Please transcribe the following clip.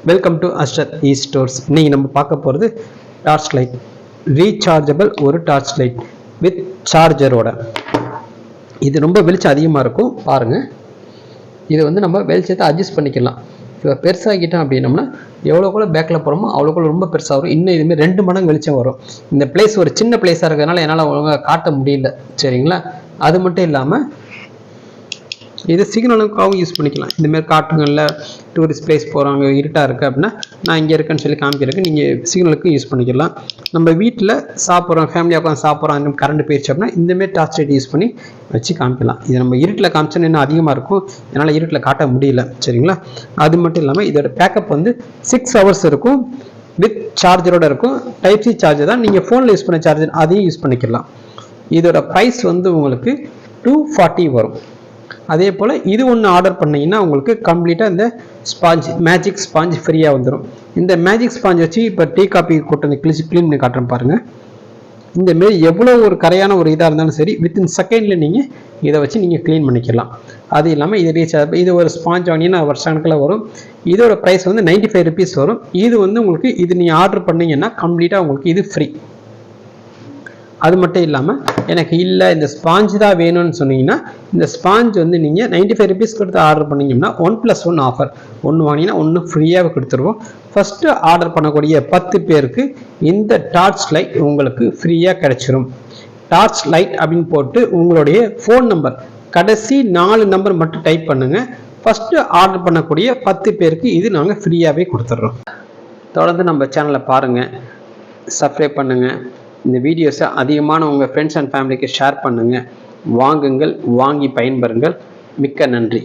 Welcome to Aster e stores. இன்னைக்கு நம்ம பார்க்க போகிறது டார்ச் லைட், ரீசார்ஜபிள் ஒரு டார்ச் லைட் வித் சார்ஜரோட. இது ரொம்ப வெளிச்சம் அதிகமாக இருக்கும் பாருங்கள். இது நம்ம வெளிச்சத்தை அட்ஜஸ்ட் பண்ணிக்கலாம். இப்போ பெருசாகிட்டோம் அப்படின்னம்னா எவ்வளோக்குள்ள பேக்கில் போகிறோமோ அவ்வளோக்குள்ள ரொம்ப பெருசாக வரும். இன்னும் இதுமாதிரி 2 மடங்கு வெளிச்சம் வரும். இந்த பிளேஸ் ஒரு சின்ன பிளேஸாக இருக்கிறதுனால என்னால் ஒழுங்காக காட்ட முடியல, சரிங்களா? அது மட்டும் இல்லாமல் இது சிக்னலுக்காகவும் யூஸ் பண்ணிக்கலாம். இந்தமாரி காட்டுங்களில் டூரிஸ்ட் பிளேஸ் போகிறாங்க, இருட்டாக இருக்குது அப்படின்னா நான் இங்கே இருக்கேன்னு சொல்லி காமிக்கிறதுக்கு நீங்கள் சிக்னலுக்கும் யூஸ் பண்ணிக்கலாம். நம்ம வீட்டில் சாப்பிட்றோம், ஃபேமிலியாக உட்காந்து சாப்பிட்றோம், அந்த கரண்ட் போயிடுச்சு அப்படின்னா இந்தமாரி டார்ச் லைட் யூஸ் பண்ணி வச்சு காமிக்கலாம். இது நம்ம இருட்டில் காமிச்சோன்னு இன்னும் அதிகமாக இருக்கும், என்னால் இருட்டில் காட்ட முடியல, சரிங்களா? அது மட்டும் இல்லாமல் இதோட பேக்கப் 6 hours இருக்கும். வித் சார்ஜரோட இருக்கும். டைப் சி சார்ஜர் தான், நீங்கள் ஃபோனில் யூஸ் பண்ண சார்ஜர் அதையும் யூஸ் பண்ணிக்கலாம். இதோட ப்ரைஸ் உங்களுக்கு 240 வரும். அதே போல் இது ஒன்று ஆர்டர் பண்ணிங்கன்னா உங்களுக்கு கம்ப்ளீட்டாக இந்த ஸ்பாஞ்ச், மேஜிக் ஸ்பாஞ்ச் ஃப்ரீயாக வந்துடும். இந்த மேஜிக் ஸ்பாஞ்ச் வச்சு இப்போ டீ காப்பி கொட்டு வந்து க்ளீன் பண்ணி காட்டுறேன் பாருங்கள். இந்தமாரி எவ்வளோ ஒரு கரையான ஒரு இதாக இருந்தாலும் சரி வித்தின் செகண்டில் நீங்கள் இதை வச்சு நீங்கள் க்ளீன் பண்ணிக்கலாம். அது இல்லாமல் இது ரீசார்ஜ், இது ஒரு ஸ்பாஞ்ச் வாங்கினா வருஷக்கணக்கில் வரும். இதோட ப்ரைஸ் 95 rupees வரும். இது உங்களுக்கு இது நீங்கள் ஆர்டர் பண்ணிங்கன்னா கம்ப்ளீட்டாக உங்களுக்கு இது ஃப்ரீ. அது மட்டும் இல்லாமல் எனக்கு இல்லை இந்த ஸ்பாஞ்ச் தான் வேணும்னு சொன்னீங்கன்னா இந்த ஸ்பாஞ்ச் நீங்கள் 95 rupees கொடுத்து ஆர்டர் பண்ணிங்கன்னா 1+1 ஆஃபர். ஒன்று வாங்கினீங்கன்னா ஒன்று ஃப்ரீயாக கொடுத்துருவோம். ஃபஸ்ட்டு ஆர்டர் பண்ணக்கூடிய 10 பேருக்கு இந்த டார்ச் லைட் உங்களுக்கு ஃப்ரீயாக கிடைச்சிரும். டார்ச் லைட் அப்படின்னு போட்டு உங்களுடைய ஃபோன் நம்பர் கடைசி 4 நம்பர் மட்டும் டைப் பண்ணுங்கள். ஃபஸ்ட்டு ஆர்டர் பண்ணக்கூடிய 10 பேருக்கு இது நாங்கள் ஃப்ரீயாகவே கொடுத்துட்றோம். தொடர்ந்து நம்ம சேனலை பாருங்கள், சப்ஸ்கிரைப் பண்ணுங்கள். இந்த வீடியோஸை அதிகமான உங்கள் ஃப்ரெண்ட்ஸ் அண்ட் ஃபேமிலிக்கு ஷேர் பண்ணுங்கள். வாங்குங்கள், வாங்கி பயன்பெறுங்கள். மிக்க நன்றி.